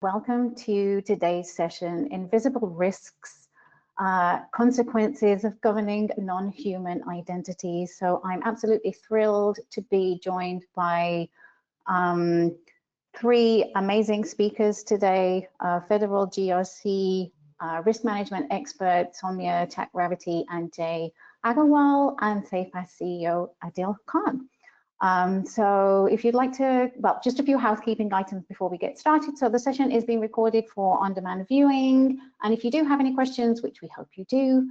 Welcome to today's session, Invisible Risks, Consequences of Governing Non-Human Identities. So I'm absolutely thrilled to be joined by three amazing speakers today, Federal GRC risk management expert Soumya Chakravarti and Jay Agarwal, and SafePass CEO Adil Khan. So if you'd like to, well, just a few housekeeping items before we get started. So the session is being recorded for on-demand viewing. And if you do have any questions, which we hope you do,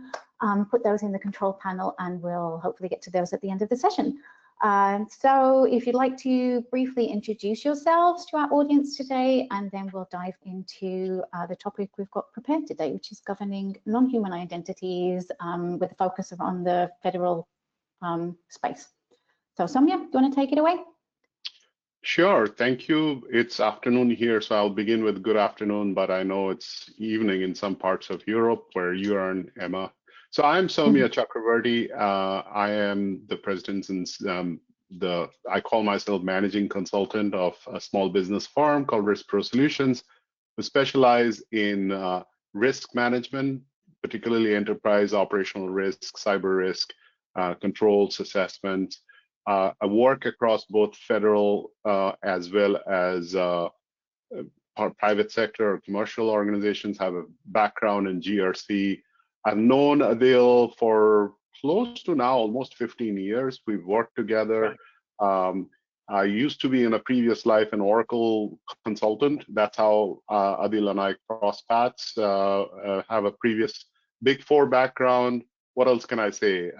put those in the control panel and we'll hopefully get to those at the end of the session. So if you'd like to briefly introduce yourselves to our audience today, and then we'll dive into the topic we've got prepared today, which is governing non-human identities with a focus on the federal space. So Soumya, do you want to take it away? Sure, thank you. It's afternoon here, so I'll begin with good afternoon, but I know it's evening in some parts of Europe where you are in, Emma. So I'm Soumya Chakravarti. I am the president and I call myself managing consultant of a small business firm called Risk Pro Solutions. We specialize in risk management, particularly enterprise operational risk, cyber risk, controls assessment. I work across both federal as well as private sector or commercial organizations, have a background in GRC. I've known Adil for close to now almost 15 years. We've worked together. I used to be in a previous life an Oracle consultant. That's how Adil and I crossed paths. Have a previous Big Four background. What else can I say?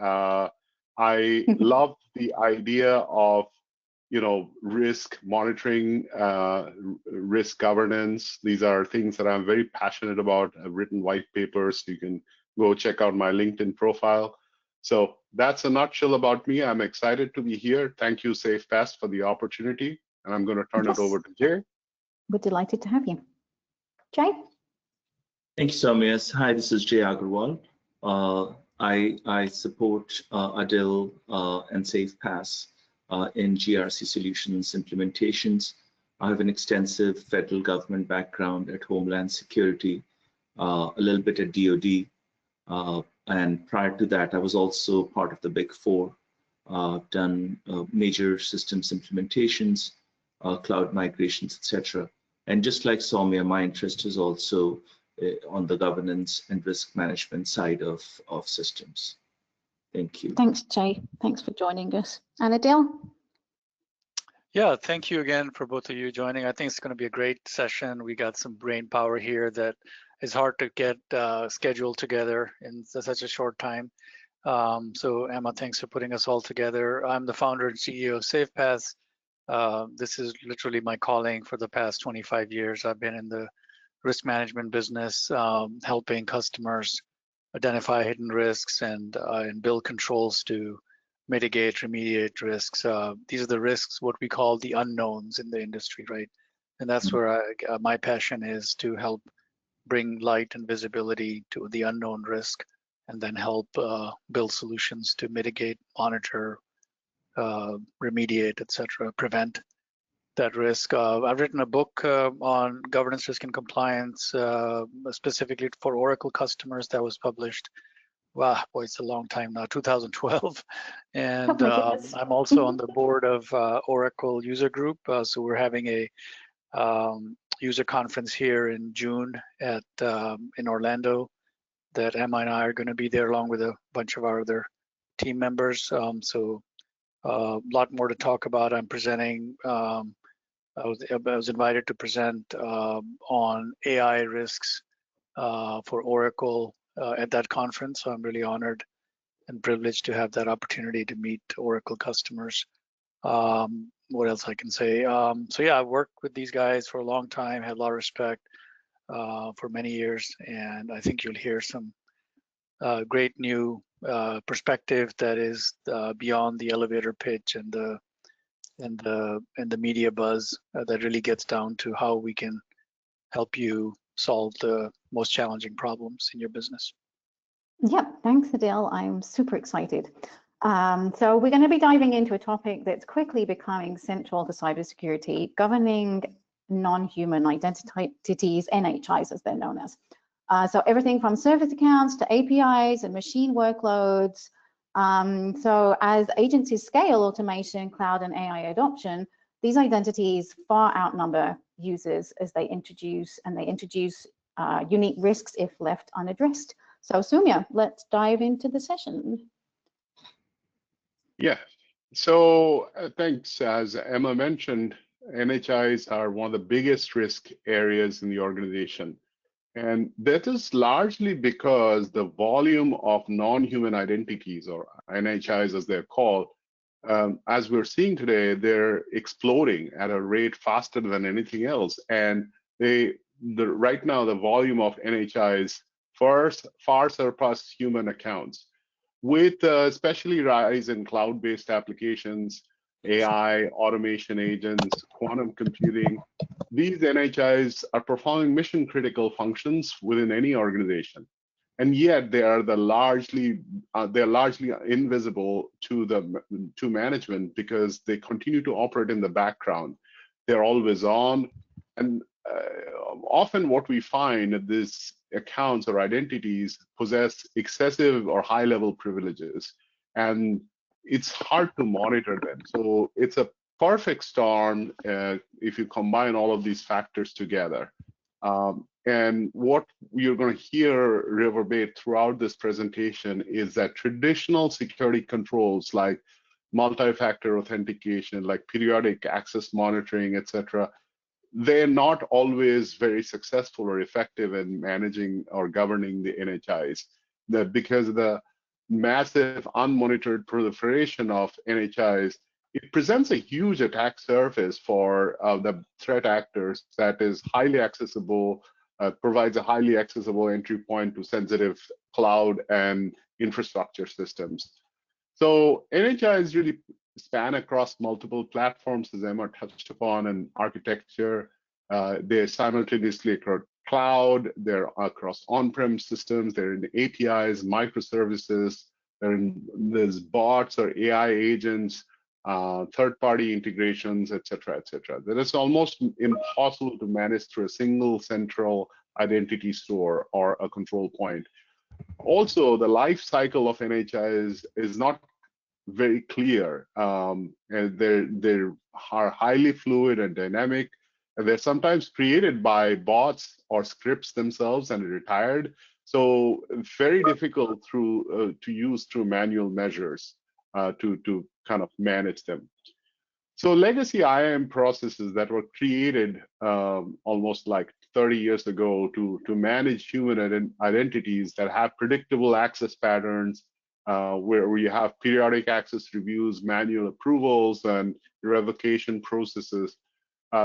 I love the idea of, risk monitoring, risk governance. These are things that I'm very passionate about. I've written white papers. You can go check out my LinkedIn profile. So that's a nutshell about me. I'm excited to be here. Thank you, SafePass, for the opportunity. And I'm going to turn it over to Jay. We're delighted to have you. Jay? Thank you, Soumya. Hi, this is Jay Agarwal. I support Adil and SafePass in GRC solutions implementations. I have an extensive federal government background at Homeland Security, a little bit at DoD, and prior to that, I was also part of the Big Four. Done major systems implementations, cloud migrations, etc. And just like Soumya, my interest is also on the governance and risk management side of systems. Thank you. Thanks, Jay. Thanks for joining us. And Adil? Yeah, thank you again for both of you joining. I think it's going to be a great session. We got some brain power here that is hard to get scheduled together in such a short time. So Emma, thanks for putting us all together. I'm the founder and CEO of SafePass. This is literally my calling for the past 25 years. I've been in the risk management business, helping customers identify hidden risks and build controls to mitigate, remediate risks. These are the risks, what we call the unknowns in the industry, right? And that's where my passion is, to help bring light and visibility to the unknown risk, and then help build solutions to mitigate, monitor, remediate, etc., prevent that risk. I've written a book on governance, risk, and compliance, specifically for Oracle customers, that was published. Wow, boy, it's a long time now, 2012. And I'm also on the board of Oracle User Group. So we're having a user conference here in June in Orlando, that Emma and I are going to be there along with a bunch of our other team members. So a lot more to talk about. I'm presenting. I was invited to present on AI risks for Oracle at that conference. So I'm really honored and privileged to have that opportunity to meet Oracle customers. What else I can say? So yeah, I've worked with these guys for a long time, had a lot of respect for many years, and I think you'll hear some great new perspective that is beyond the elevator pitch and the media buzz, that really gets down to how we can help you solve the most challenging problems in your business. Yep, thanks, Adil. I'm super excited. So we're going to be diving into a topic that's quickly becoming central to cybersecurity, governing non-human identities, NHIs as they're known as. So everything from service accounts to APIs and machine workloads. So as agencies scale automation, cloud, and AI adoption, these identities far outnumber users as they introduce unique risks if left unaddressed. So Soumya, let's dive into the session. Yeah, so thanks. As Emma mentioned, NHIs are one of the biggest risk areas in the organization. And that is largely because the volume of non-human identities, or NHIs as they're called, as we're seeing today, they're exploding at a rate faster than anything else. And right now, the volume of NHIs far surpass human accounts. With especially rise in cloud-based applications, AI, automation agents, quantum computing, these NHIs are performing mission-critical functions within any organization, and yet they are largely invisible to management because they continue to operate in the background. They're always on, and often what we find is these accounts or identities possess excessive or high-level privileges, and it's hard to monitor them. So it's a perfect storm if you combine all of these factors together. And what you're going to hear reverberate throughout this presentation is that traditional security controls like multi-factor authentication, like periodic access monitoring, etc., they're not always very successful or effective in managing or governing the NHIs. Because of the massive unmonitored proliferation of NHIs, it presents a huge attack surface for the threat actors that is highly accessible, provides a highly accessible entry point to sensitive cloud and infrastructure systems. So NHIs really span across multiple platforms, as Emma touched upon, and architecture. They're simultaneously across cloud, they're across on-prem systems, they're in APIs, microservices, there's bots or AI agents, third-party integrations, et cetera, et cetera. That is almost impossible to manage through a single central identity store or a control point. Also, the life cycle of NHI is not very clear. And they are highly fluid and dynamic. And they're sometimes created by bots or scripts themselves and retired. So very difficult to use through manual measures to kind of manage them. So legacy IAM processes that were created almost like 30 years ago to manage human identities that have predictable access patterns, where you have periodic access reviews, manual approvals, and revocation processes.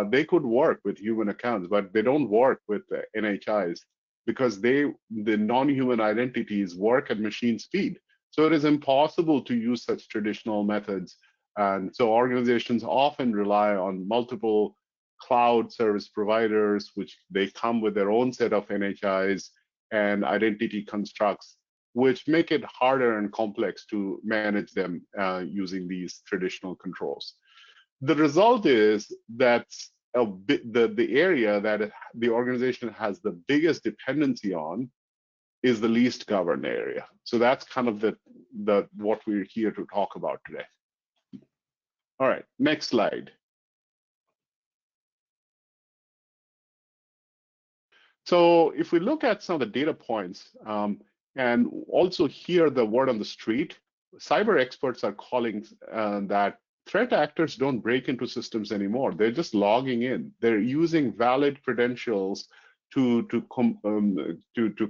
They could work with human accounts, but they don't work with the NHIs because the non-human identities work at machine speed. So it is impossible to use such traditional methods. And so organizations often rely on multiple cloud service providers, which they come with their own set of NHIs and identity constructs, which make it harder and complex to manage them using these traditional controls. The result is that the area that the organization has the biggest dependency on is the least governed area. So that's kind of what we're here to talk about today. All right, next slide. So if we look at some of the data points and also hear the word on the street, cyber experts are calling that threat actors don't break into systems anymore. They're just logging in. They're using valid credentials to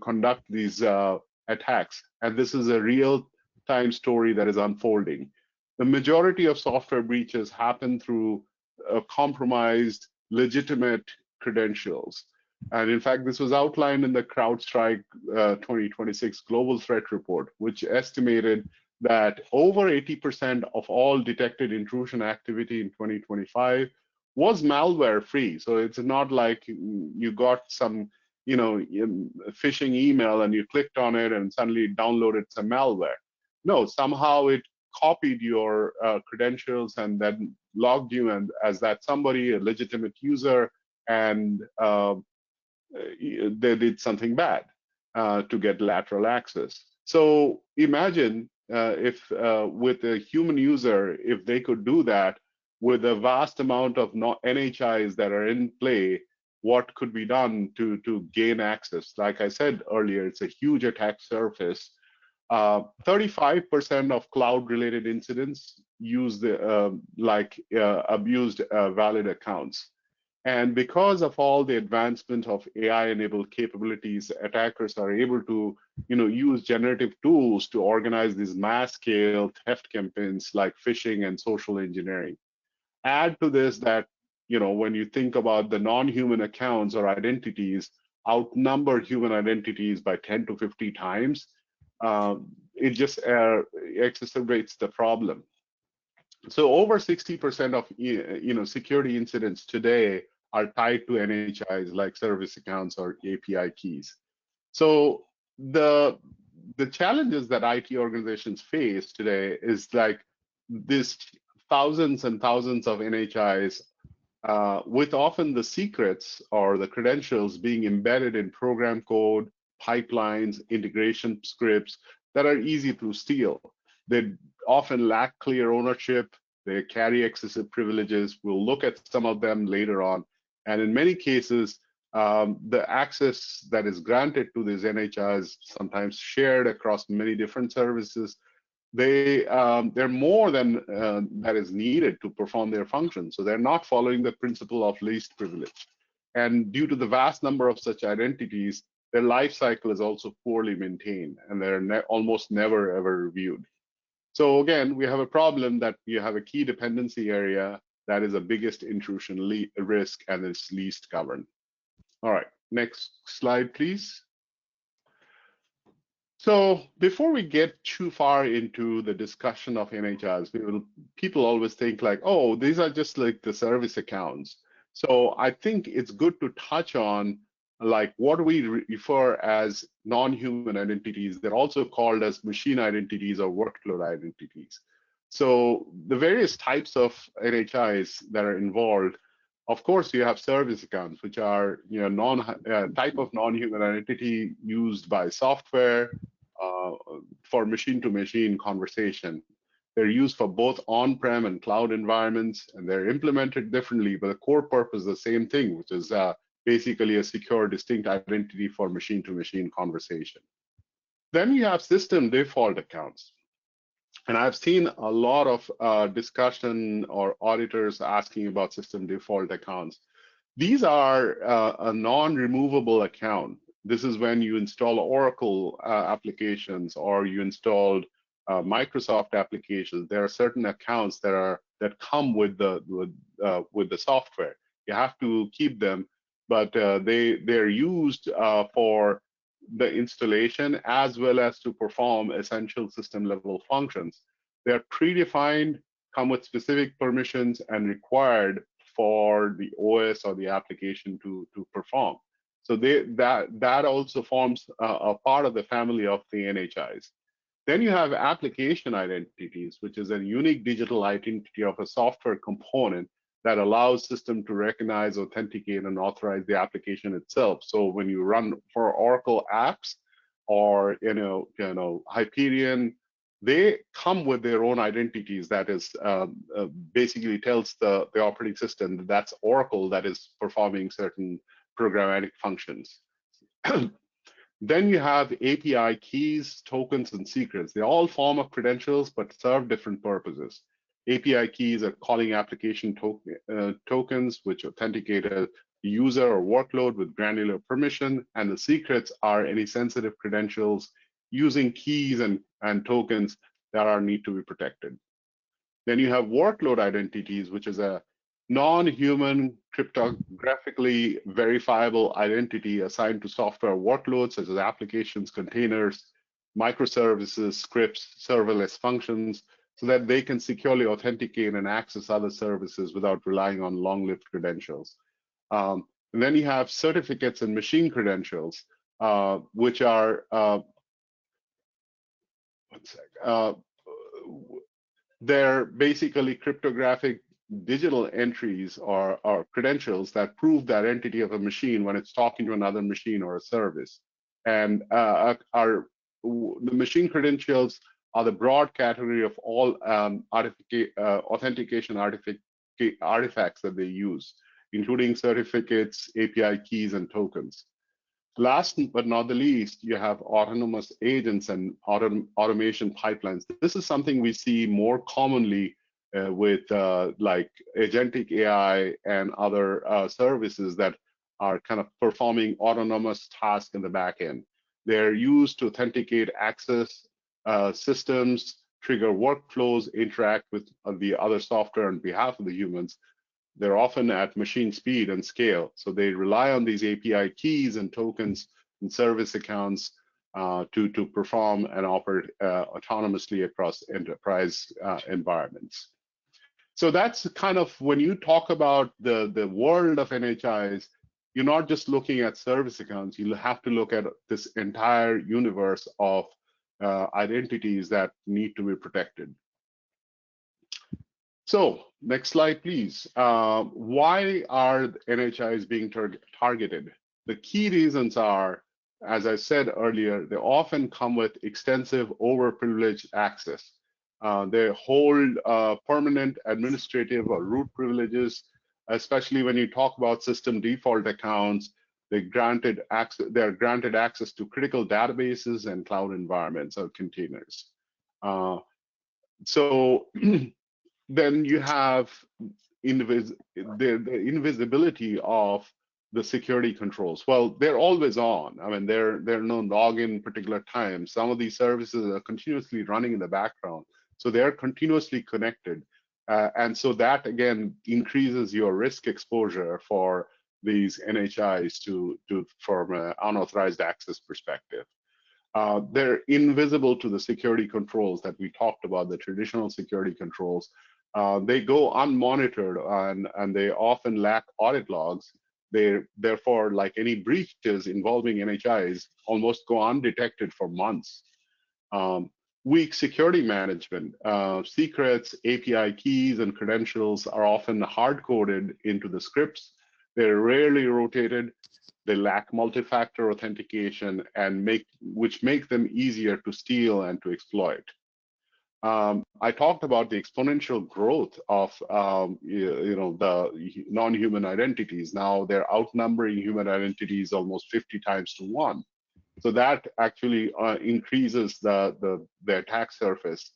conduct these attacks. And this is a real-time story that is unfolding. The majority of software breaches happen through compromised, legitimate credentials. And in fact, this was outlined in the CrowdStrike 2026 Global Threat Report, which estimated that over 80% of all detected intrusion activity in 2025 was malware-free. So it's not like you got some, phishing email and you clicked on it and suddenly downloaded some malware. No, somehow it copied your credentials and then logged you as that somebody, a legitimate user, and they did something bad to get lateral access. So imagine if with a human user, if they could do that with a vast amount of NHIs that are in play, what could be done to gain access? Like I said earlier, it's a huge attack surface. 35% of cloud-related incidents use the abused valid accounts. And because of all the advancement of AI-enabled capabilities, attackers are able to, use generative tools to organize these mass-scale theft campaigns like phishing and social engineering. Add to this that, when you think about the non-human accounts or identities outnumber human identities by 10 to 50 times, it just exacerbates the problem. So over 60% of security incidents today are tied to NHIs like service accounts or API keys. So the challenges that IT organizations face today is like this thousands and thousands of NHIs with often the secrets or the credentials being embedded in program code, pipelines, integration scripts that are easy to steal. They often lack clear ownership. They carry excessive privileges. We'll look at some of them later on. And in many cases, the access that is granted to these NHIs, sometimes shared across many different services, they're more than that is needed to perform their function. So they're not following the principle of least privilege. And due to the vast number of such identities, their life cycle is also poorly maintained, and they're almost never ever reviewed. So again, we have a problem that you have a key dependency area that is the biggest intrusion risk and is least governed. All right, next slide, please. So before we get too far into the discussion of NHIs, people always think like, oh, these are just like the service accounts. So I think it's good to touch on like what we refer as non-human identities. They're also called as machine identities or workload identities. So the various types of NHIs that are involved, of course, you have service accounts, which are type of non-human identity used by software for machine-to-machine conversation. They're used for both on-prem and cloud environments, and they're implemented differently, but the core purpose is the same thing, which is basically a secure, distinct identity for machine-to-machine conversation. Then you have system default accounts. And I've seen a lot of discussion or auditors asking about system default accounts. These are a non-removable account. This is when you install Oracle applications or you installed Microsoft applications. There are certain accounts that come with the software. You have to keep them, but they're used for the installation as well as to perform essential system level functions. They're predefined, come with specific permissions, and required for the OS or the application to perform. So that also forms a part of the family of the NHIs. Then you have application identities, which is a unique digital identity of a software component that allows system to recognize, authenticate, and authorize the application itself. So when you run for Oracle apps or Hyperion, they come with their own identities. That is basically tells the operating system that that's Oracle that is performing certain programmatic functions. Then you have API keys, tokens, and secrets. They all form of credentials but serve different purposes. API keys are calling application tokens, which authenticate a user or workload with granular permission, and the secrets are any sensitive credentials using keys and tokens that need to be protected. Then you have workload identities, which is a non-human cryptographically verifiable identity assigned to software workloads such as applications, containers, microservices, scripts, serverless functions, so that they can securely authenticate and access other services without relying on long-lived credentials. And then you have certificates and machine credentials, which are they're basically cryptographic digital entries or credentials that prove the identity of a machine when it's talking to another machine or a service. And the machine credentials are the broad category of all authentication artifacts that they use, including certificates, API keys, and tokens. Last but not the least, you have autonomous agents and automation pipelines. This is something we see more commonly with like agentic AI and other services that are kind of performing autonomous tasks in the back end. They're used to authenticate access systems, trigger workflows, interact with the other software on behalf of the humans. They're often at machine speed and scale. So they rely on these API keys and tokens and service accounts to perform and operate autonomously across enterprise environments. So that's kind of, when you talk about the world of NHIs, you're not just looking at service accounts, you have to look at this entire universe of identities that need to be protected. So next slide, please. Why are NHIs being targeted? The key reasons are, as I said earlier, they often come with extensive overprivileged access. They hold permanent administrative or root privileges, especially when you talk about system default accounts. They're granted access to critical databases and cloud environments or containers. So then you have the invisibility of the security controls. Well, they're always on. I mean, they're no login particular times. Some of these services are continuously running in the background, so they're continuously connected, and so that again increases your risk exposure for these NHIs from an unauthorized access perspective. They're invisible to the security controls that we talked about, the traditional security controls. They go unmonitored and they often lack audit logs. Therefore, like any breaches involving NHIs, almost go undetected for months. Weak security management. Secrets, API keys, and credentials are often hard-coded into the scripts. They're rarely rotated. They lack multi-factor authentication, which make them easier to steal and to exploit. I talked about the exponential growth of the non-human identities. Now they're outnumbering human identities almost 50 times to 1. So that actually increases the attack surface.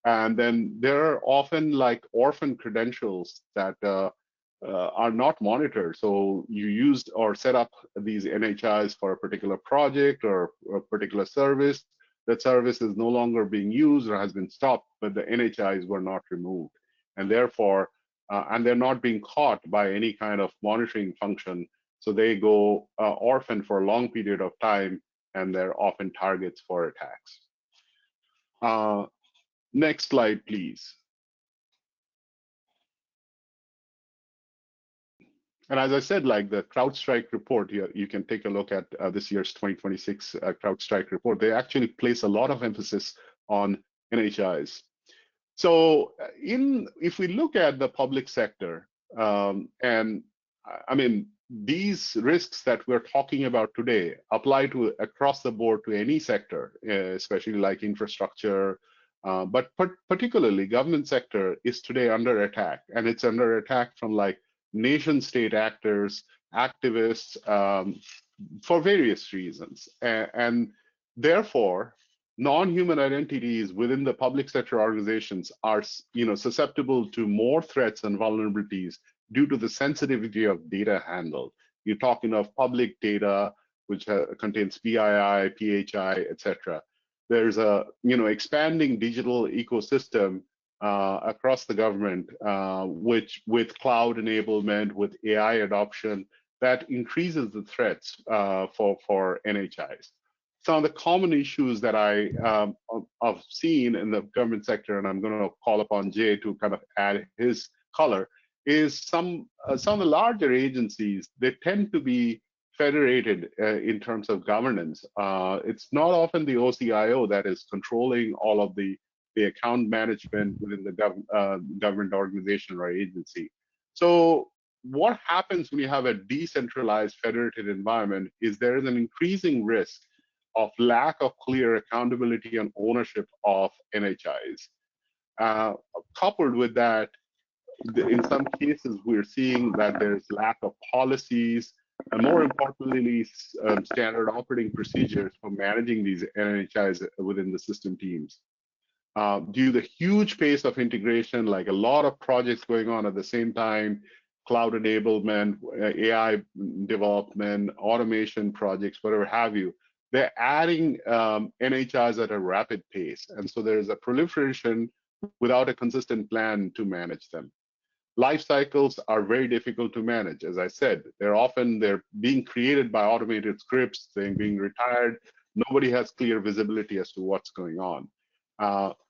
And then there are often like orphan credentials that are not monitored. So you used or set up these NHIs for a particular project or a particular service. That service is no longer being used or has been stopped, but the NHIs were not removed. And therefore, and they're not being caught by any kind of monitoring function. So they go orphan for a long period of time, and they're often targets for attacks. Next slide, please. And as I said, like the CrowdStrike report here, you can take a look at this year's 2026 CrowdStrike report. They actually place a lot of emphasis on NHIs. So if we look at the public sector, and I mean, these risks that we're talking about today apply to across the board to any sector, especially like infrastructure, but particularly government sector is today under attack, and it's under attack from like nation-state actors, activists, for various reasons, and therefore non-human identities within the public sector organizations are susceptible to more threats and vulnerabilities due to the sensitivity of data handled. You're talking of public data, which contains PII, PHI, etc. There's a expanding digital ecosystem across the government, which with cloud enablement, with AI adoption, that increases the threats for NHIs. Some of the common issues that I've seen in the government sector, and I'm going to call upon Jay to kind of add his color, is some of the larger agencies, they tend to be federated in terms of governance. It's not often the OCIO that is controlling all of the the account management within the government organization or agency. So what happens when you have a decentralized federated environment is there is an increasing risk of lack of clear accountability and ownership of NHIs. Coupled with that, in some cases, we're seeing that there's lack of policies and, more importantly, standard operating procedures for managing these NHIs within the system teams. Due to the huge pace of integration, like a lot of projects going on at the same time, cloud enablement, AI development, automation projects, whatever have you, they're adding NHIs at a rapid pace. And so there's a proliferation without a consistent plan to manage them. Life cycles are very difficult to manage. As I said, they're being created by automated scripts, they're being retired. Nobody has clear visibility as to what's going on.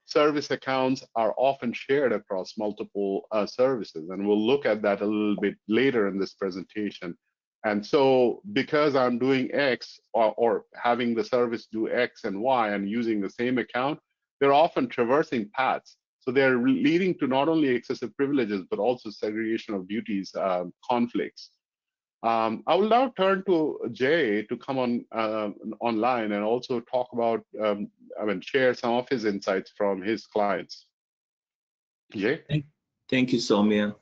Service accounts are often shared across multiple services, and we'll look at that a little bit later in this presentation. And so because I'm doing X or having the service do X and Y and using the same account, they're often traversing paths. So they're leading to not only excessive privileges, but also segregation of duties conflicts. I will now turn to Jay to come on online and also talk about, share some of his insights from his clients. Jay? Thank you, Soumya.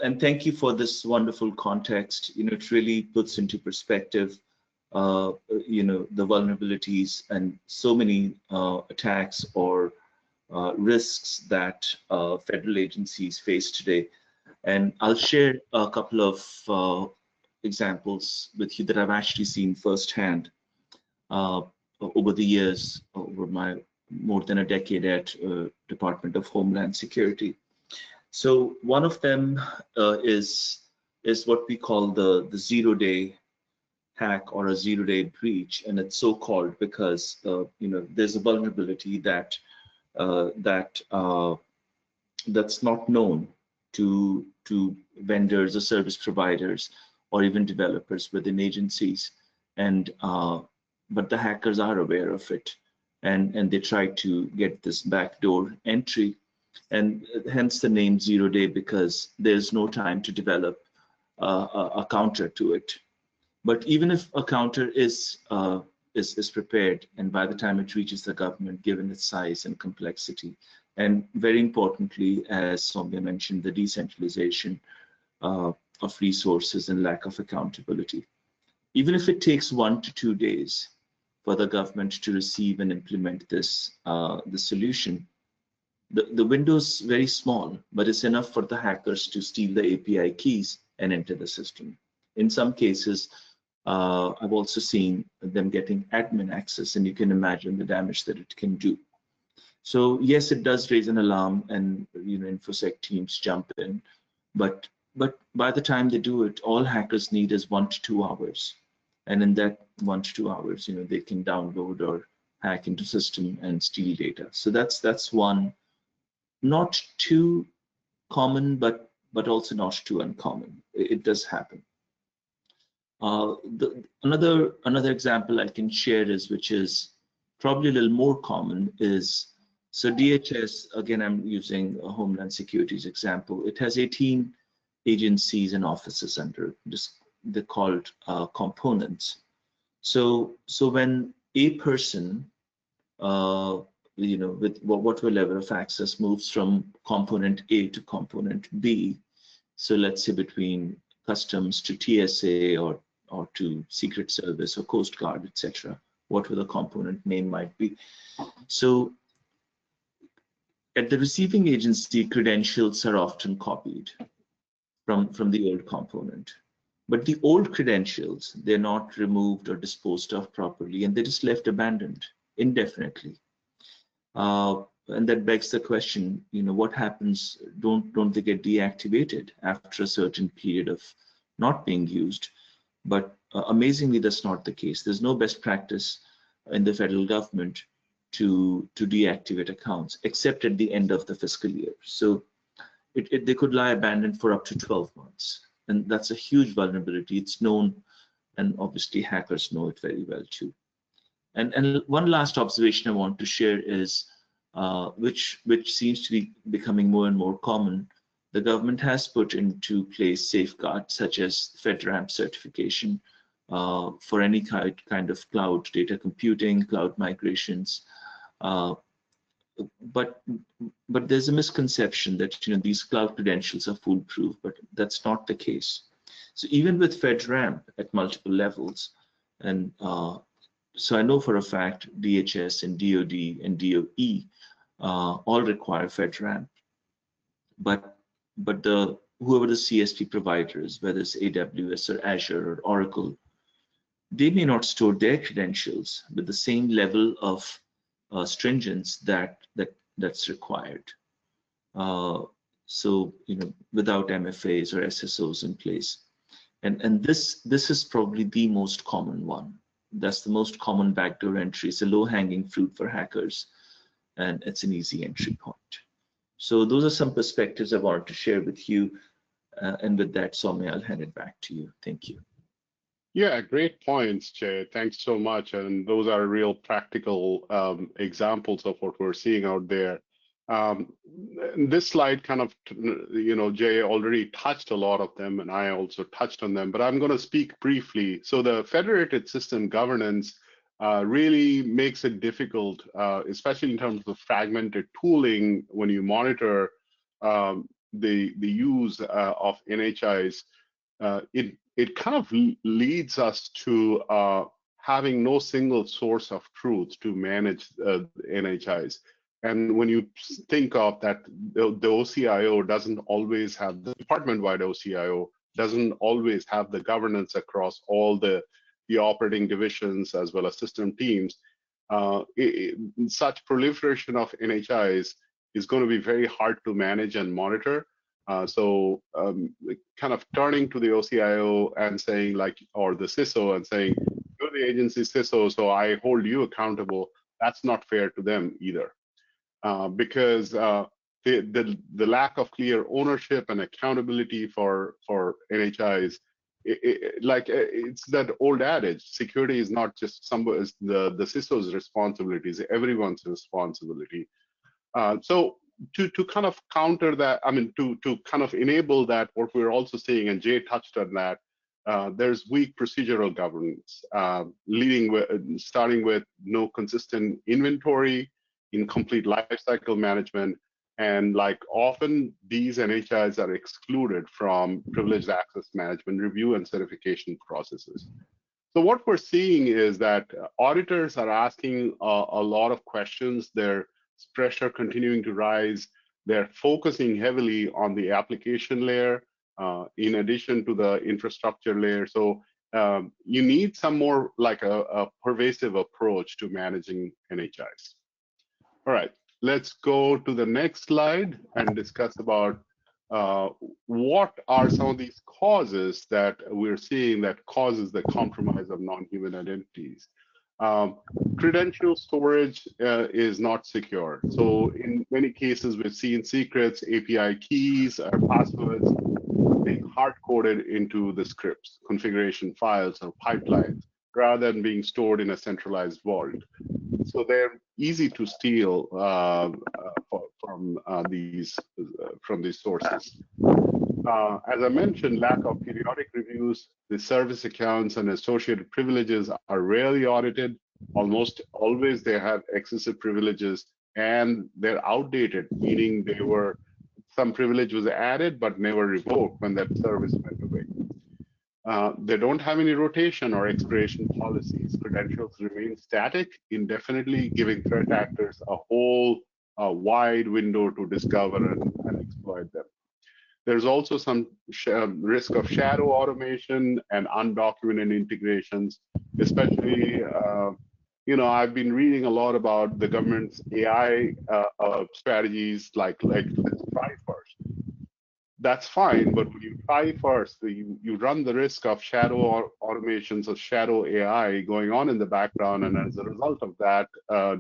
And thank you for this wonderful context. It really puts into perspective, the vulnerabilities and so many attacks or risks that federal agencies face today. And I'll share a couple of examples with you that I've actually seen firsthand over the years, over my more than a decade at Department of Homeland Security. So one of them is what we call the zero-day hack or a zero-day breach, and it's so called because there's a vulnerability that that's not known to vendors or service providers or even developers within agencies, and but the hackers are aware of it, and they try to get this backdoor entry, and hence the name zero day, because there's no time to develop a counter to it. But even if a counter is prepared, and by the time it reaches the government, given its size and complexity, and very importantly, as Soumya mentioned, the decentralization of resources and lack of accountability, even if it takes 1 to 2 days for the government to receive and implement this the solution, the window is very small, but it's enough for the hackers to steal the API keys and enter the system. In some cases, I've also seen them getting admin access, and you can imagine the damage that it can do. So yes, it does raise an alarm, and InfoSec teams jump in, but by the time they do it, all hackers need is 1 to 2 hours, and in that 1 to 2 hours, they can download or hack into system and steal data. So that's one, not too common, but also not too uncommon. It does happen. Another example I can share which is probably a little more common is, so DHS, again, I'm using a Homeland Security's example. It has 18 agencies and offices under this. They're called components. So when a person, with whatever level of access, moves from component A to component B, so let's say between customs to TSA or to Secret Service or Coast Guard, etc., whatever the component name might be. So at the receiving agency, credentials are often copied from the old component. But the old credentials, they're not removed or disposed of properly, and they're just left abandoned indefinitely. And that begs the question, what happens? Don't they get deactivated after a certain period of not being used? But amazingly, that's not the case. There's no best practice in the federal government to deactivate accounts, except at the end of the fiscal year. So they could lie abandoned for up to 12 months. And that's a huge vulnerability. It's known, and obviously hackers know it very well too. And one last observation I want to share is, which seems to be becoming more and more common. The government has put into place safeguards such as FedRAMP certification for any kind of cloud data computing, cloud migrations. But there's a misconception that these cloud credentials are foolproof, but that's not the case. So even with FedRAMP at multiple levels, and so I know for a fact DHS and DoD and DOE all require FedRAMP, but whoever the CSP providers, whether it's AWS or Azure or Oracle, they may not store their credentials with the same level of stringence that's required. So without MFAs or SSOs in place, and this is probably the most common one. That's the most common backdoor entry. It's a low-hanging fruit for hackers, and it's an easy entry point. So those are some perspectives I wanted to share with you. And with that, Soumya, I'll hand it back to you. Thank you. Yeah, great points, Jay. Thanks so much. And those are real practical examples of what we're seeing out there. This slide kind of, Jay already touched a lot of them, and I also touched on them, but I'm going to speak briefly. So the federated system governance really makes it difficult, especially in terms of fragmented tooling when you monitor the use of NHIs. It kind of leads us to having no single source of truth to manage NHIs. And when you think of that, the OCIO doesn't always have, the department-wide OCIO doesn't always have the governance across all the operating divisions as well as system teams. Such proliferation of NHIs is going to be very hard to manage and monitor. So kind of turning to the OCIO and saying or the CISO and saying, you're the agency CISO, so I hold you accountable, that's not fair to them either. Because the lack of clear ownership and accountability for NHIs, it's that old adage, security is not just the CISO's responsibility, it's everyone's responsibility. So to kind of counter that, to kind of enable that, what we're also seeing, and Jay touched on that, there's weak procedural governance, starting with no consistent inventory, incomplete lifecycle management, and often these NHIs are excluded from privileged access management review and certification processes. So what we're seeing is that auditors are asking a lot of questions. There's pressure continuing to rise. They're focusing heavily on the application layer in addition to the infrastructure layer. So you need some more a pervasive approach to managing NHIs. All right, let's go to the next slide and discuss about what are some of these causes that we're seeing that causes the compromise of non-human identities. Credential storage is not secure. So in many cases, we've seen secrets, API keys, or passwords being hard-coded into the scripts, configuration files, or pipelines, rather than being stored in a centralized vault. So they're easy to steal from these sources. As I mentioned, lack of periodic reviews, the service accounts and associated privileges are rarely audited. Almost always they have excessive privileges and they're outdated, meaning some privilege was added but never revoked when that service went away. They don't have any rotation or expiration policies. Credentials remain static indefinitely, giving threat actors a whole wide window to discover and exploit them. There's also some risk of shadow automation and undocumented integrations, especially, I've been reading a lot about the government's AI strategies, let's try first. That's fine, but when you try first, you run the risk of shadow automations or shadow AI going on in the background, and as a result of that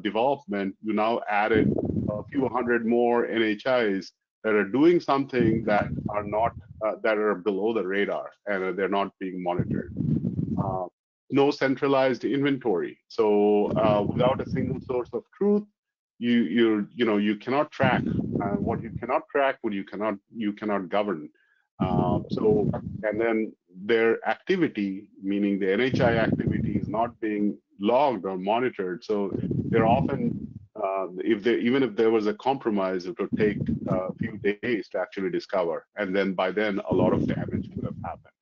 development, you now added a few hundred more NHIs that are doing something that are not that are below the radar and they're not being monitored. no centralized inventory. So without a single source of truth, you cannot track what you cannot track, what you cannot govern. And then their activity, meaning the NHI activity, is not being logged or monitored. So they're often, even if there was a compromise, it would take a few days to actually discover, and then by then a lot of damage would have happened.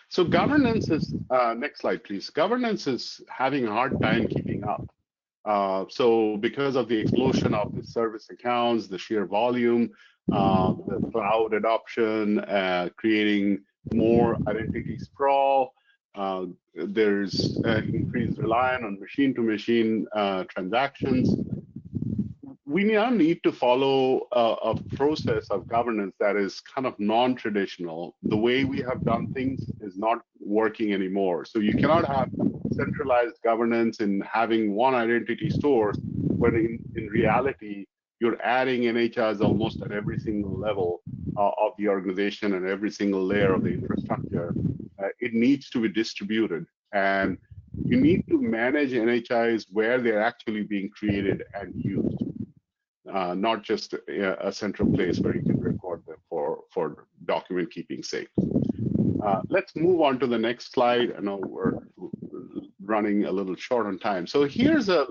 So governance is, next slide, please. Governance is having a hard time keeping up. So because of the explosion of the service accounts, the sheer volume, the cloud adoption, creating more identity sprawl, there's increased reliance on machine-to-machine transactions. We now need to follow a process of governance that is kind of non-traditional. The way we have done things is not working anymore. So you cannot have centralized governance in having one identity source, when in reality, you're adding NHIs almost at every single level of the organization and every single layer of the infrastructure. It needs to be distributed. And you need to manage NHIs where they're actually being created and used. Not just a central place where you can record them for document keeping sake. Let's move on to the next slide. I know we're running a little short on time. So here's a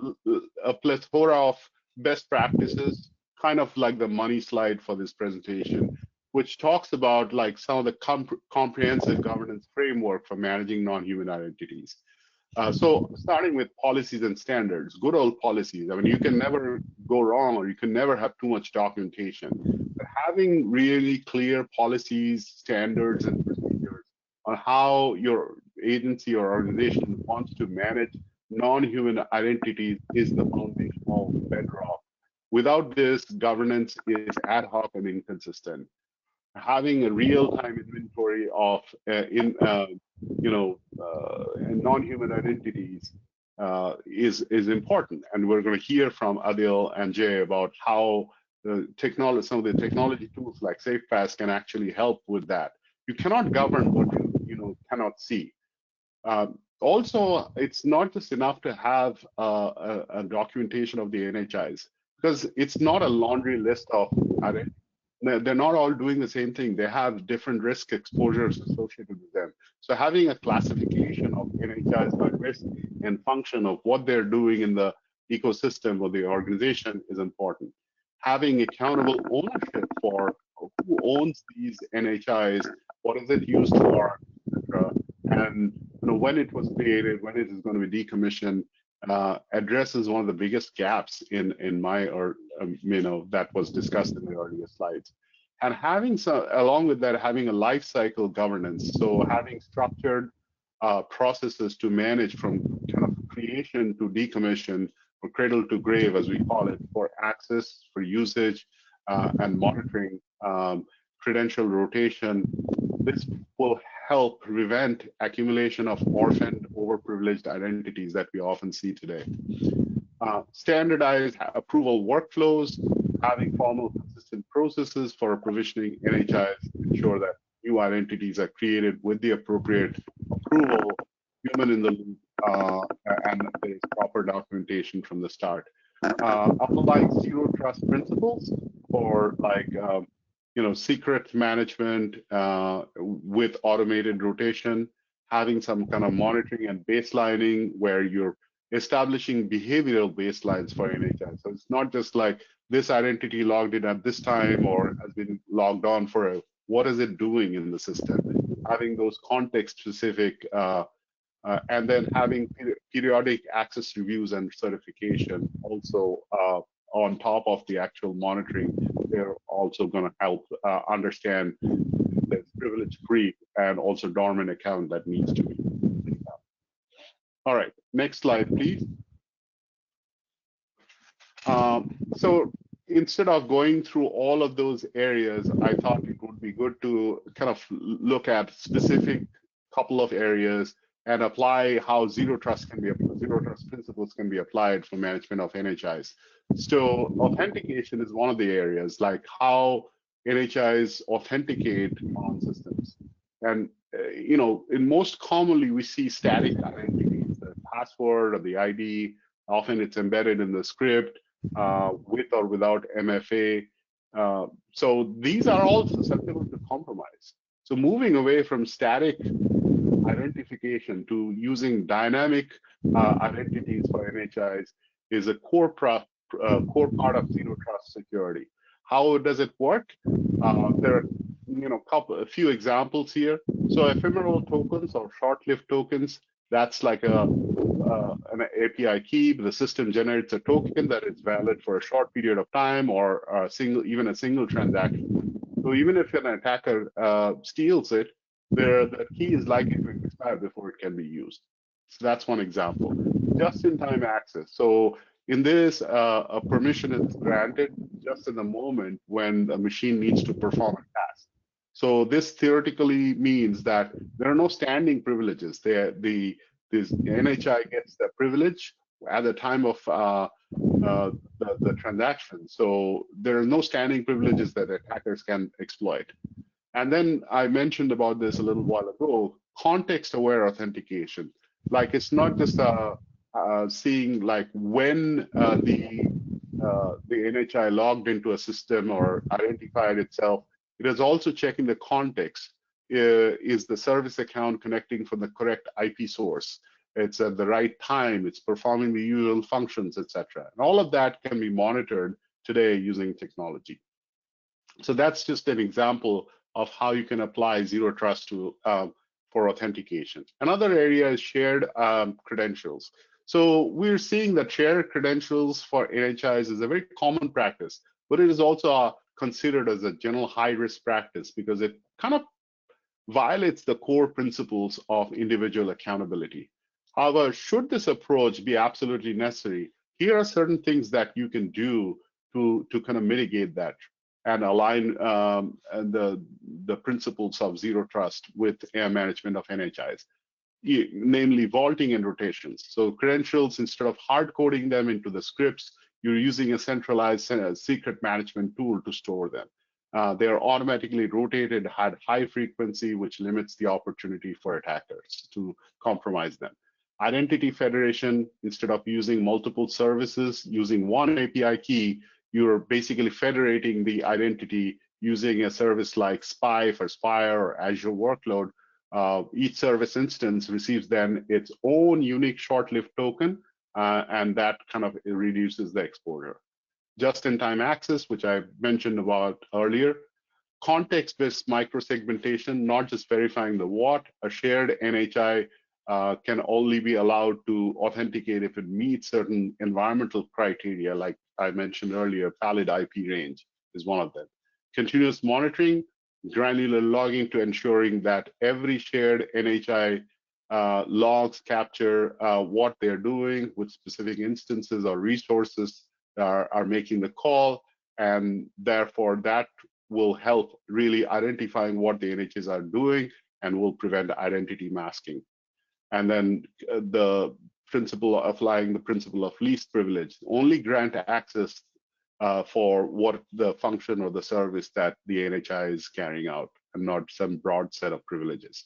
plethora of best practices, kind of like the money slide for this presentation, which talks about like some of the comprehensive governance framework for managing non-human identities. So starting with policies and standards, good old policies. I mean, you can never go wrong, or you can never have too much documentation. But having really clear policies, standards, and procedures on how your agency or organization wants to manage non-human identities is the foundational bedrock. Without this, governance is ad hoc and inconsistent. Having a real-time inventory of non-human identities is important, and we're going to hear from Adil and Jay about how some of the technology tools like SafePass can actually help with that. You cannot govern what you cannot see. Also, it's not just enough to have a documentation of the NHIs, because it's not a laundry list of identities. They're not all doing the same thing. They have different risk exposures associated with them. So having a classification of NHIs by risk and function of what they're doing in the ecosystem or the organization is important. Having accountable ownership for who owns these NHIs, what is it used for, etc. And when it was created, when it is going to be decommissioned, addresses one of the biggest gaps in that was discussed in the earlier slides. And along with that, having a life cycle governance. So having structured processes to manage from kind of creation to decommission, or cradle to grave, as we call it, for access, for usage, and monitoring, credential rotation. This will help prevent accumulation of orphaned, overprivileged identities that we often see today. Standardized approval workflows, having formal, consistent processes for provisioning NHIs, ensure that new identities are created with the appropriate approval, human in the loop, and there is proper documentation from the start. Applying zero trust principles for secret management with automated rotation, having some kind of monitoring and baselining where you're establishing behavioral baselines for NHI. So it's not just like this identity logged in at this time or has been logged on for what is it doing in the system? Having those context specific and then having periodic access reviews and certification also on top of the actual monitoring. They're also going to help understand the privilege creep and also dormant account that needs to be. All right, next slide, please. So instead of going through all of those areas, I thought it would be good to kind of look at specific couple of areas and apply how zero trust principles can be applied for management of NHIs. So authentication is one of the areas, like how NHIs authenticate on systems. And in most commonly we see static identities, the password or the ID. Often it's embedded in the script with or without MFA. So these are all susceptible to compromise. So moving away from static identification to using dynamic identities for NHIs is a core part of zero trust security. How does it work? There are a few examples here. So ephemeral tokens or short-lived tokens, that's like an API key. The system generates a token that is valid for a short period of time or even a single transaction. So even if an attacker steals it, the key is likely to expire before it can be used. So that's one example. Just-in-time access. So in this, a permission is granted just in the moment when the machine needs to perform a task. So this theoretically means that there are no standing privileges. This NHI gets the privilege at the time of the transaction. So there are no standing privileges that attackers can exploit. And then I mentioned about this a little while ago, context-aware authentication. Like it's not just seeing like when the NHI logged into a system or identified itself. It is also checking the context. Is the service account connecting from the correct IP source? It's at the right time. It's performing the usual functions, etc. And all of that can be monitored today using technology. So that's just an example of how you can apply zero trust to for authentication. Another area is shared credentials. So we're seeing that shared credentials for NHIs is a very common practice, but it is also considered as a general high-risk practice because it kind of violates the core principles of individual accountability. However, should this approach be absolutely necessary, here are certain things that you can do to kind of mitigate that and align the principles of zero trust with management of NHIs, namely vaulting and rotations. So credentials, instead of hard coding them into the scripts, you're using a centralized secret management tool to store them. They are automatically rotated at high frequency, which limits the opportunity for attackers to compromise them. Identity federation, instead of using multiple services, using one API key, you're basically federating the identity using a service like SPI for Spire or Azure Workload. Each service instance receives then its own unique short-lived token, and that kind of reduces the exposure. Just-in-time access, which I mentioned about earlier. Context-based microsegmentation, not just verifying the what. A shared NHI can only be allowed to authenticate if it meets certain environmental criteria, like I mentioned earlier, valid IP range is one of them. Continuous monitoring, granular logging to ensuring that every shared NHI logs capture what they're doing with specific instances or resources are making the call, and therefore that will help really identifying what the NHIs are doing and will prevent identity masking. And then the principle of applying the principle of least privilege, only grant access for what the function or the service that the NHI is carrying out, and not some broad set of privileges.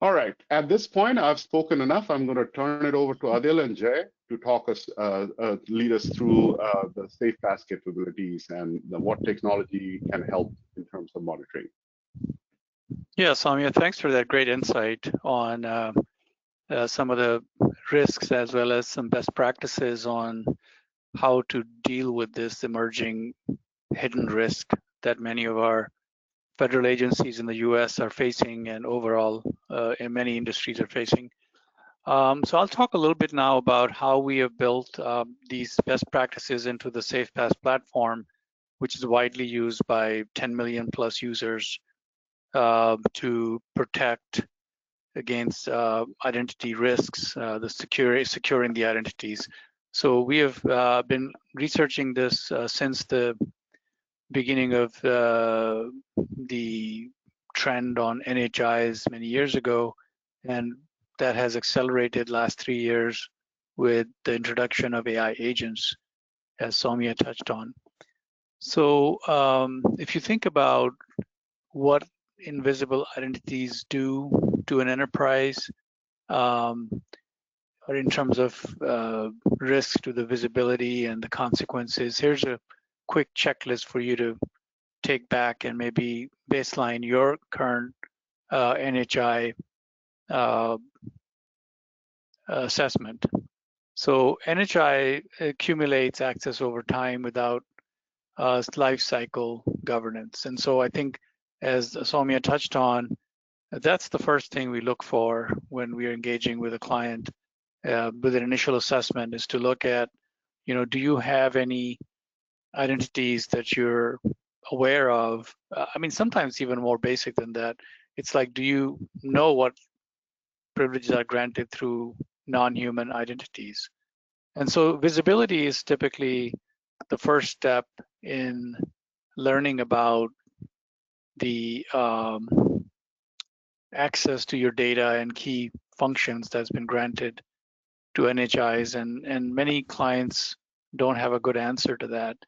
All right, at this point, I've spoken enough. I'm going to turn it over to Adil and Jay to talk us, lead us through the SafePass capabilities and what technology can help in terms of monitoring. Yeah, Soumya, thanks for that great insight on some of the risks as well as some best practices on how to deal with this emerging hidden risk that many of our federal agencies in the US are facing and overall in many industries are facing. So I'll talk a little bit now about how we have built these best practices into the SafePass platform, which is widely used by 10 million plus users to protect against identity risks, securing the identities. So we have been researching this since the beginning of the trend on NHIs many years ago, and that has accelerated last 3 years with the introduction of AI agents, as Soumya touched on. So if you think about what invisible identities do to an enterprise, or in terms of risk to the visibility and the consequences. Here's a quick checklist for you to take back and maybe baseline your current NHI assessment. So NHI accumulates access over time without life cycle governance. And so I think, as Soumya touched on, that's the first thing we look for when we are engaging with a client with an initial assessment, is to look at, do you have any identities that you're aware of? I mean, sometimes even more basic than that. It's like, do you know what privileges are granted through non-human identities? And so visibility is typically the first step in learning about the access to your data and key functions that's been granted to NHIs, and many clients don't have a good answer to that.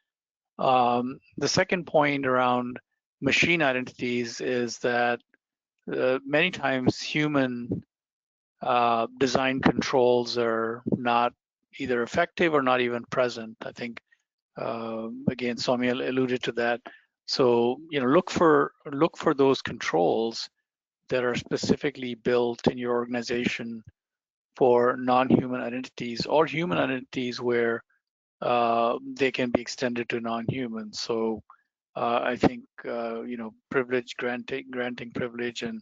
The second point around machine identities is that many times human design controls are not either effective or not even present. I think again, Soumya alluded to that. So look for those controls that are specifically built in your organization for non-human identities or human identities where they can be extended to non-humans. So I think privilege granting privilege and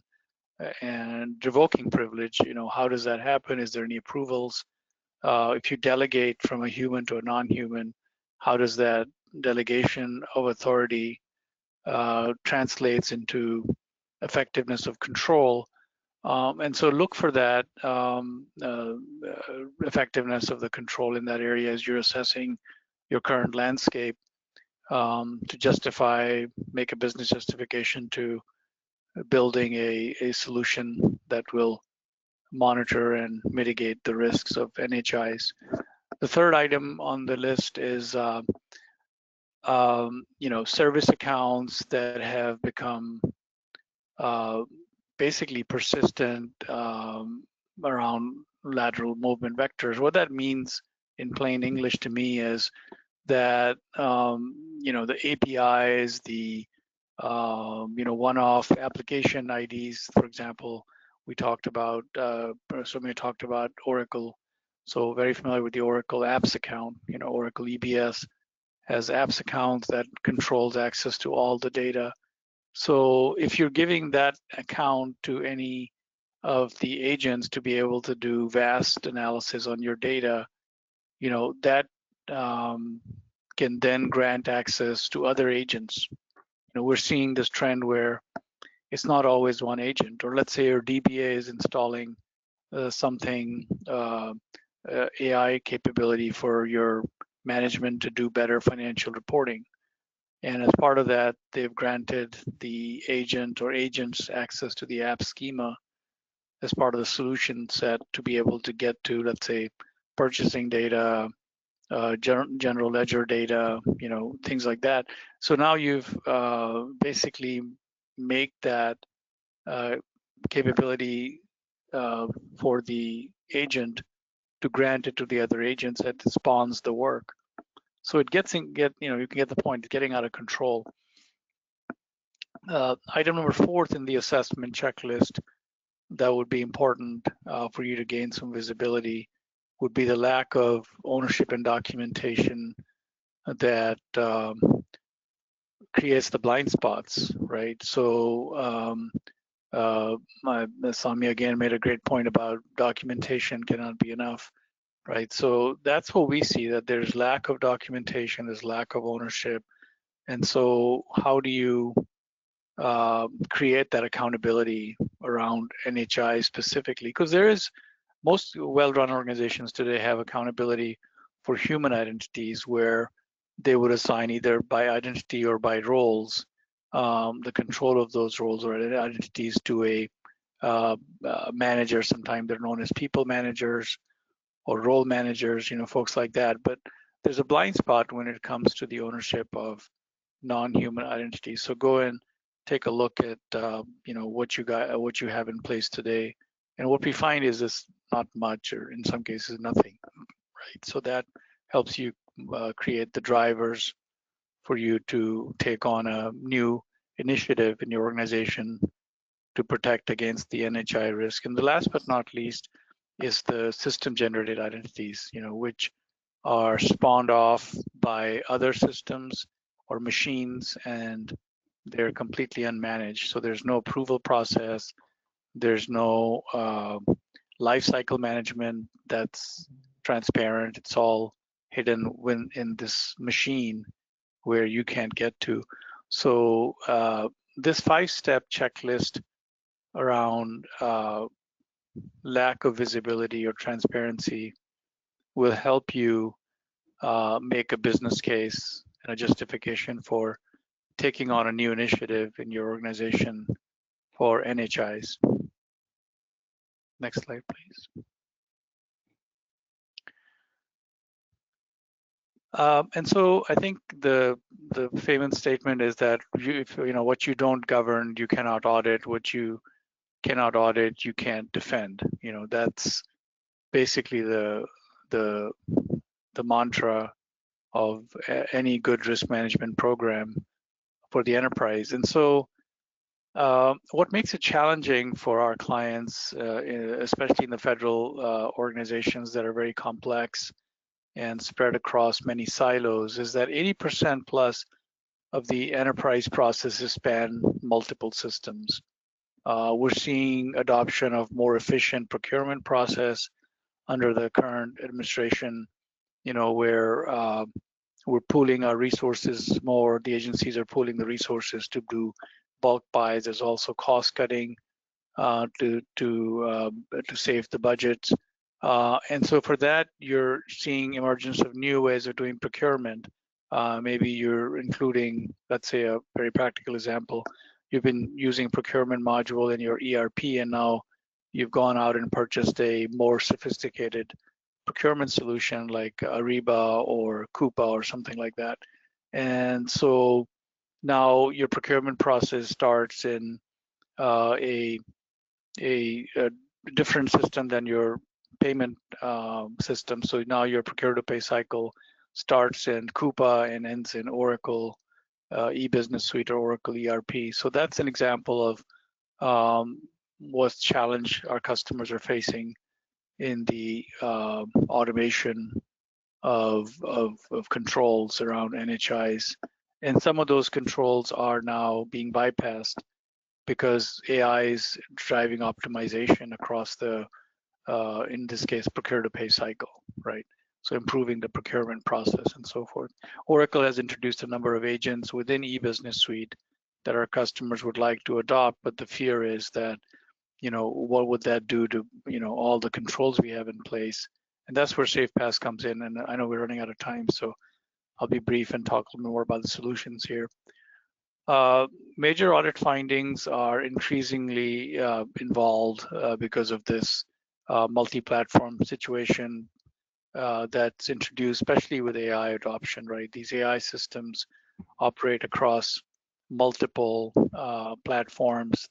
revoking privilege. How does that happen? Is there any approvals? If you delegate from a human to a non-human, how does that delegation of authority translates into effectiveness of control? And so look for that effectiveness of the control in that area as you're assessing your current landscape to make a business justification to building a solution that will monitor and mitigate the risks of NHIs. The third item on the list is service accounts that have become basically persistent around lateral movement vectors. What that means in plain English to me is that the APIs, the one-off application IDs, for example, we talked about. Somebody talked about Oracle, so very familiar with the Oracle Apps account. Oracle EBS has apps accounts that controls access to all the data. So if you're giving that account to any of the agents to be able to do vast analysis on your data, that can then grant access to other agents. We're seeing this trend where it's not always one agent, or let's say your DBA is installing something, AI capability for your management to do better financial reporting. And as part of that, they've granted the agent or agents access to the app schema as part of the solution set to be able to get to, let's say, purchasing data, general ledger data, things like that. So now you've basically make that capability for the agent to grant it to the other agents that spawns the work. So it you can get the point, getting out of control. Item number 4 in the assessment checklist that would be important for you to gain some visibility would be the lack of ownership and documentation that creates the blind spots, right? So Soumya again made a great point about documentation cannot be enough, right? So that's what we see, that there's lack of documentation, there's lack of ownership. And so how do you create that accountability around NHI specifically? Because most well-run organizations today have accountability for human identities where they would assign either by identity or by roles the control of those roles or identities to a manager. Sometimes they're known as people managers or role managers, folks like that. But there's a blind spot when it comes to the ownership of non-human identities. So go and take a look at what you have in place today. And what we find is this not much, or in some cases nothing, right? So that helps you create the drivers for you to take on a new initiative in your organization to protect against the NHI risk. And the last but not least is the system-generated identities, which are spawned off by other systems or machines, and they're completely unmanaged. So there's no approval process, there's no life cycle management that's transparent. It's all hidden in this machine where you can't get to. So this 5-step checklist around lack of visibility or transparency will help you make a business case and a justification for taking on a new initiative in your organization for NHIs. Next slide, please. And so I think the famous statement is that what you don't govern, you cannot audit. What you cannot audit, you can't defend. That's basically the mantra of any good risk management program for the enterprise. And so what makes it challenging for our clients, especially in the federal organizations that are very complex and spread across many silos, is that 80% plus of the enterprise processes span multiple systems. We're seeing adoption of more efficient procurement process under the current administration, where we're pooling our resources more. The agencies are pooling the resources to do bulk buys. There's also cost cutting to save the budget. And so for that, you're seeing emergence of new ways of doing procurement. Maybe you're including, let's say, a very practical example. You've been using procurement module in your ERP, and now you've gone out and purchased a more sophisticated procurement solution like Ariba or Coupa or something like that. And so now your procurement process starts in a different system than your payment system. So now your procure-to-pay cycle starts in Coupa and ends in Oracle e-business suite or Oracle ERP. So that's an example of what challenge our customers are facing in the automation of controls around NHIs. And some of those controls are now being bypassed because AI is driving optimization across the, in this case, procure-to-pay cycle, right? So improving the procurement process and so forth. Oracle has introduced a number of agents within e-business suite that our customers would like to adopt, but the fear is that, what would that do to, all the controls we have in place? And that's where SafePass comes in. And I know we're running out of time, so I'll be brief and talk a little more about the solutions here. Major audit findings are increasingly involved because of this multi-platform situation that's introduced, especially with AI adoption, right? These AI systems operate across multiple platforms,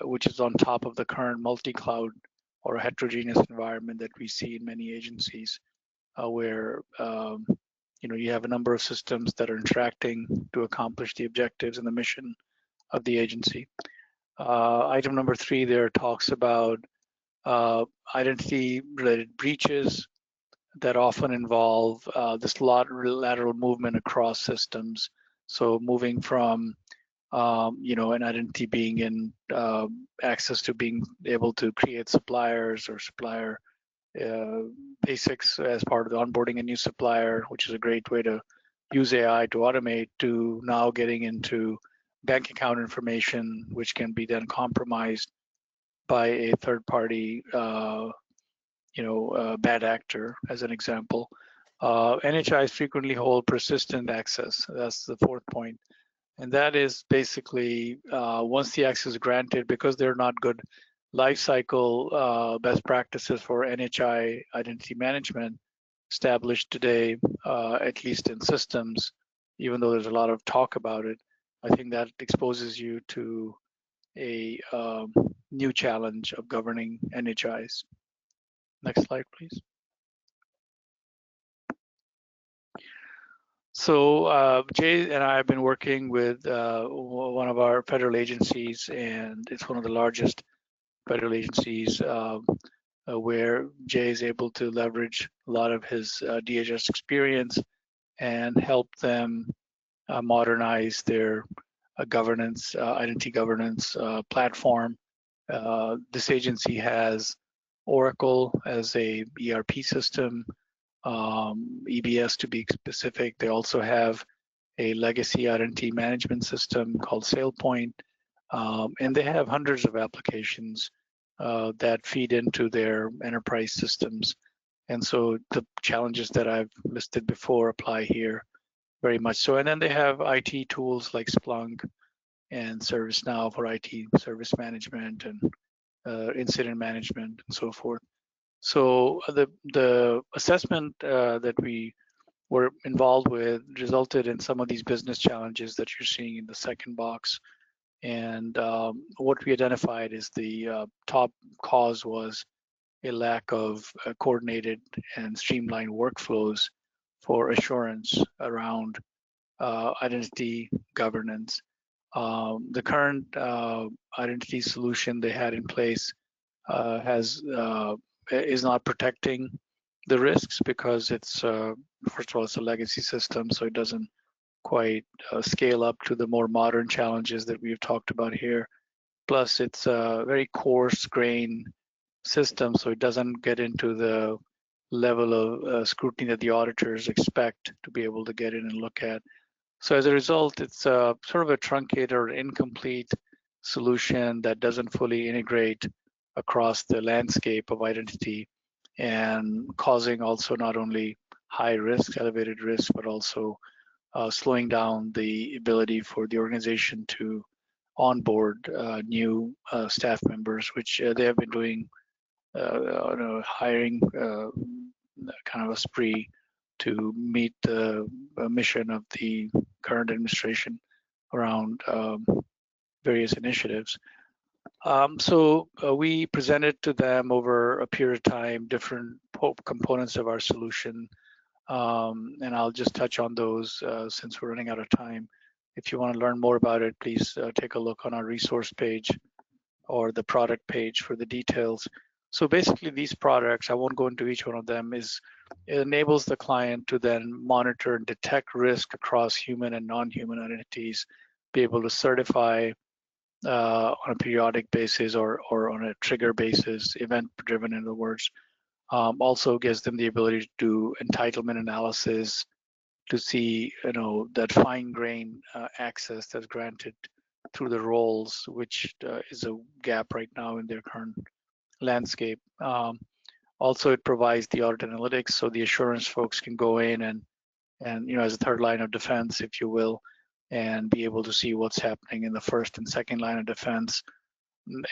which is on top of the current multi-cloud or a heterogeneous environment that we see in many agencies, where you have a number of systems that are interacting to accomplish the objectives and the mission of the agency. Item number 3 there talks about identity-related breaches that often involve this lateral movement across systems. So moving from an identity being in access to being able to create suppliers or supplier basics as part of the onboarding a new supplier, which is a great way to use AI to automate, to now getting into bank account information, which can be then compromised by a third party, bad actor, as an example. NHIs frequently hold persistent access. That's the 4th point. And that is basically once the access is granted, because they're not good lifecycle best practices for NHI identity management established today, at least in systems, even though there's a lot of talk about it. I think that exposes you to a new challenge of governing NHIs. Next slide, please. So Jay and I have been working with one of our federal agencies, and it's one of the largest federal agencies where Jay is able to leverage a lot of his DHS experience and help them modernize their governance, identity governance platform. This agency has Oracle as a ERP system, EBS to be specific. They also have a legacy identity management system called SailPoint, and they have hundreds of applications that feed into their enterprise systems. And so the challenges that I've listed before apply here very much so. And then they have IT tools like Splunk and ServiceNow for IT service management and incident management and so forth. So the assessment that we were involved with resulted in some of these business challenges that you're seeing in the second box. And what we identified is the top cause was a lack of coordinated and streamlined workflows for assurance around identity governance. The current identity solution they had in place is not protecting the risks because it's first of all, it's a legacy system, so it doesn't quite scale up to the more modern challenges that we've talked about here. Plus, it's a very coarse-grained system, so it doesn't get into the level of scrutiny that the auditors expect to be able to get in and look at. So as a result, it's sort of a truncated or incomplete solution that doesn't fully integrate across the landscape of identity, and causing also not only high risk, elevated risk, but also slowing down the ability for the organization to onboard new staff members, which they have been doing hiring kind of a spree to meet the mission of the current administration around various initiatives. So we presented to them over a period of time different components of our solution, and I'll just touch on those since we're running out of time. If you want to learn more about it, please take a look on our resource page or the product page for the details. So basically these products, I won't go into each one of them, it enables the client to then monitor and detect risk across human and non-human identities, be able to certify on a periodic basis or on a trigger basis, event-driven in other words. Also gives them the ability to do entitlement analysis to see, that fine-grained access that's granted through the roles, which is a gap right now in their current landscape. Also, it provides the audit analytics, so the assurance folks can go in and as a third line of defense, if you will, and be able to see what's happening in the first and second line of defense,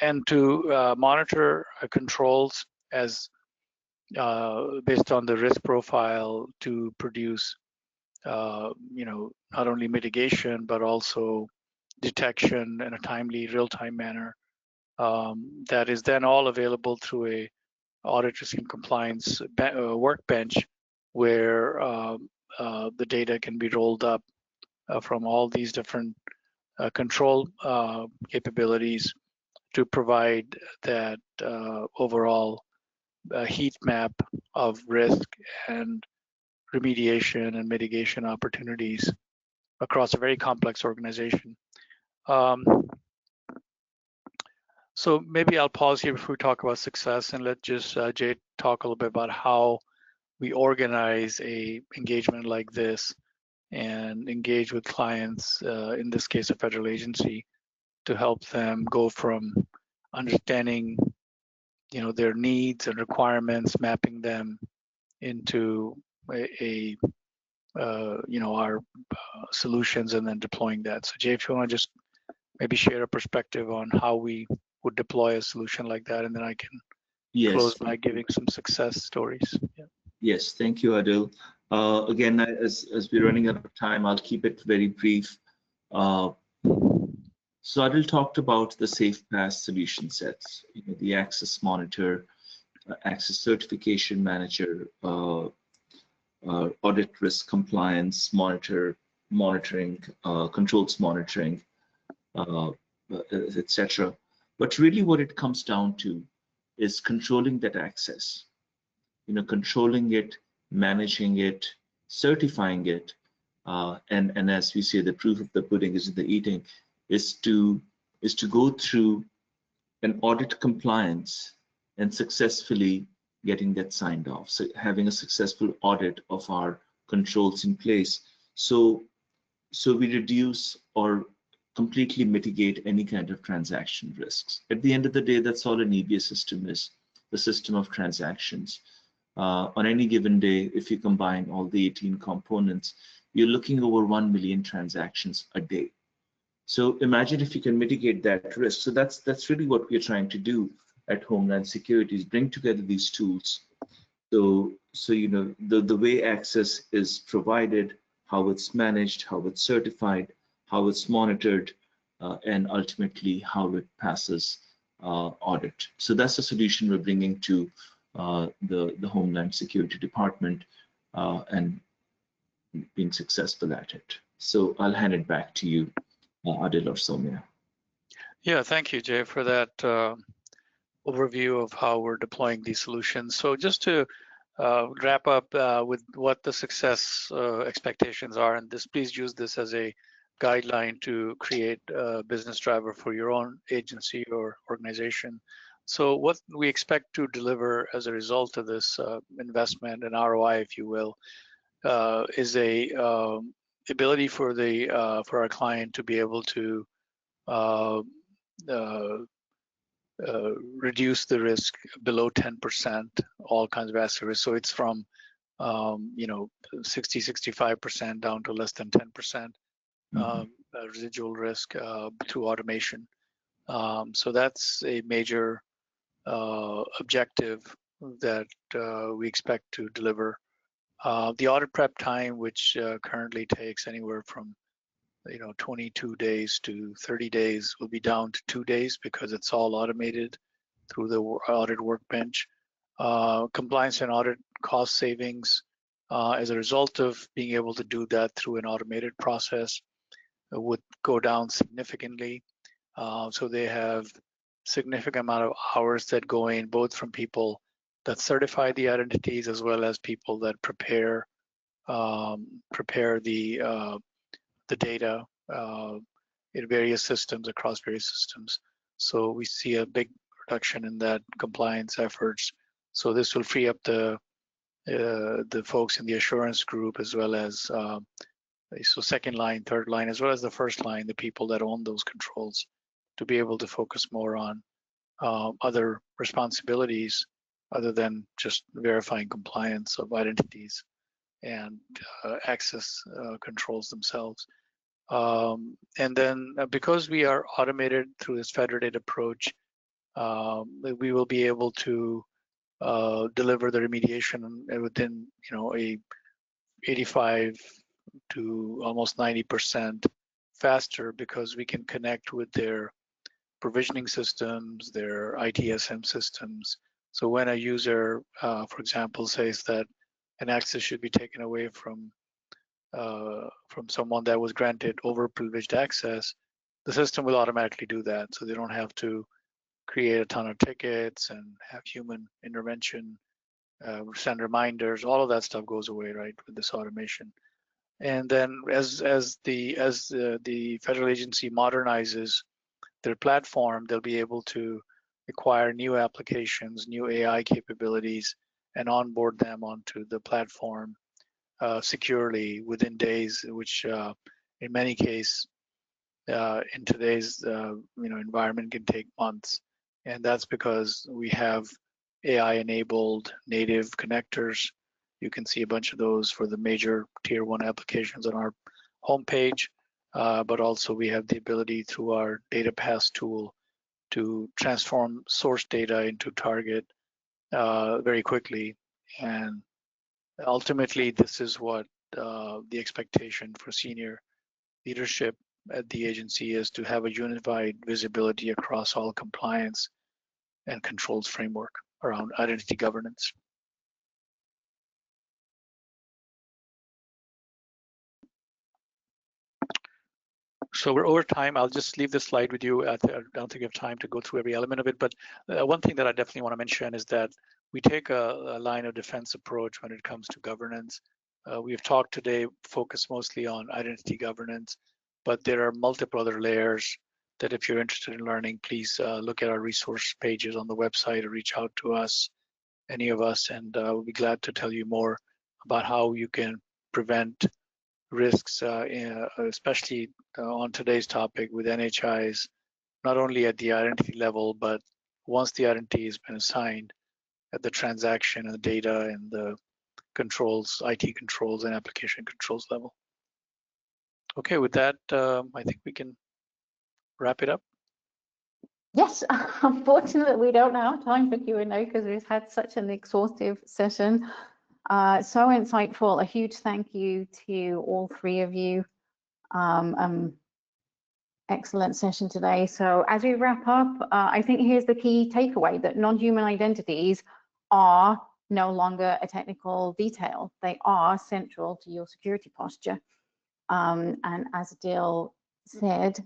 and to monitor controls as based on the risk profile to produce, not only mitigation but also detection in a timely, real-time manner. That is then all available through a audit risk and compliance workbench, where the data can be rolled up from all these different control capabilities to provide that overall heat map of risk and remediation and mitigation opportunities across a very complex organization. So maybe I'll pause here before we talk about success, and let just Jay talk a little bit about how we organize a engagement like this and engage with clients, in this case a federal agency, to help them go from understanding their needs and requirements, mapping them into our solutions, and then deploying that. So Jay, if you want to just maybe share a perspective on how we would deploy a solution like that, and then I can close by giving some success stories. Yeah. Yes, thank you, Adil. Again, as we're running out of time, I'll keep it very brief. So Adil talked about the SafePass solution sets, the access monitor, access certification manager, audit risk compliance monitoring, controls monitoring, etc. But really what it comes down to is controlling that access, controlling it, managing it, certifying it, and as we say, the proof of the pudding is in the eating, is to go through an audit compliance and successfully getting that signed off. So having a successful audit of our controls in place. So we reduce or completely mitigate any kind of transaction risks. At the end of the day, that's all an EBS system is, the system of transactions. On any given day, if you combine all the 18 components, you're looking over 1 million transactions a day. So imagine if you can mitigate that risk. So that's really what we're trying to do at Homeland Security, is bring together these tools. So the way access is provided, how it's managed, how it's certified, how it's monitored, and ultimately how it passes audit. So that's the solution we're bringing to the Homeland Security Department and being successful at it. So I'll hand it back to you, Adil or Soumya. Yeah, thank you, Jay, for that overview of how we're deploying these solutions. So just to wrap up with what the success expectations are, and please use this as a guideline to create a business driver for your own agency or organization. So what we expect to deliver as a result of this investment and ROI, if you will, is a ability for our client to be able to reduce the risk below 10%, all kinds of asset risk. So it's from 60-65% down to less than 10% residual risk through automation. So that's a major objective that we expect to deliver. The audit prep time, which currently takes anywhere from 22 days to 30 days, will be down to 2 days because it's all automated through the audit workbench. Compliance and audit cost savings as a result of being able to do that through an automated process would go down significantly. So they have significant amount of hours that go in, both from people that certify the identities as well as people that prepare the data in various systems, across various systems. So we see a big reduction in that compliance efforts. So this will free up the folks in the assurance group, as well as so second line, third line, as well as the first line, the people that own those controls, to be able to focus more on other responsibilities other than just verifying compliance of identities and access controls themselves. And then because we are automated through this federated approach, we will be able to deliver the remediation within a 85 to almost 90% faster, because we can connect with their provisioning systems, their ITSM systems. So when a user, for example, says that an access should be taken away from someone that was granted over-privileged access, the system will automatically do that. So they don't have to create a ton of tickets and have human intervention, send reminders. All of that stuff goes away, right, with this automation. And then as the federal agency modernizes their platform, they'll be able to acquire new applications, new AI capabilities, and onboard them onto the platform securely within days, which in many cases in today's environment can take months. And that's because we have AI-enabled native connectors. You can see a bunch of those for the major tier 1 applications on our homepage, but also we have the ability through our data pass tool to transform source data into target very quickly. And ultimately, this is what the expectation for senior leadership at the agency is to have a unified visibility across all compliance and controls framework around identity governance. So we're over time. I'll just leave this slide with you. I don't think we have time to go through every element of it, but one thing that I definitely want to mention is that we take a line of defense approach when it comes to governance. We have talked today, focused mostly on identity governance, but there are multiple other layers that if you're interested in learning, please look at our resource pages on the website or reach out to us, any of us, and we'll be glad to tell you more about how you can prevent risks, especially on today's topic with NHIs, not only at the identity level, but once the identity has been assigned at the transaction and the data and the controls, IT controls and application controls level. Okay, with that, I think we can wrap it up. Yes, unfortunately, we don't have time for Q&A because we've had such an exhaustive session. So insightful. A huge thank you to all three of you. Excellent session today. So as we wrap up, I think here's the key takeaway, that non-human identities are no longer a technical detail. They are central to your security posture. And as Adil said,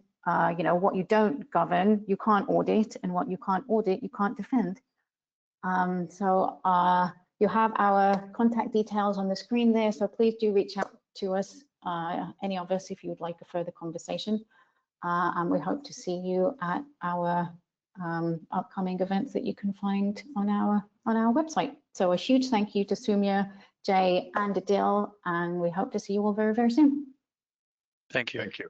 you know, what you don't govern, you can't audit, and what you can't audit, you can't defend. So you have our contact details on the screen there, so please do reach out to us, any of us, if you would like a further conversation. And we hope to see you at our upcoming events that you can find on our website. So a huge thank you to Soumya, Jay, and Adil, and we hope to see you all very, very soon. Thank you. Thank you.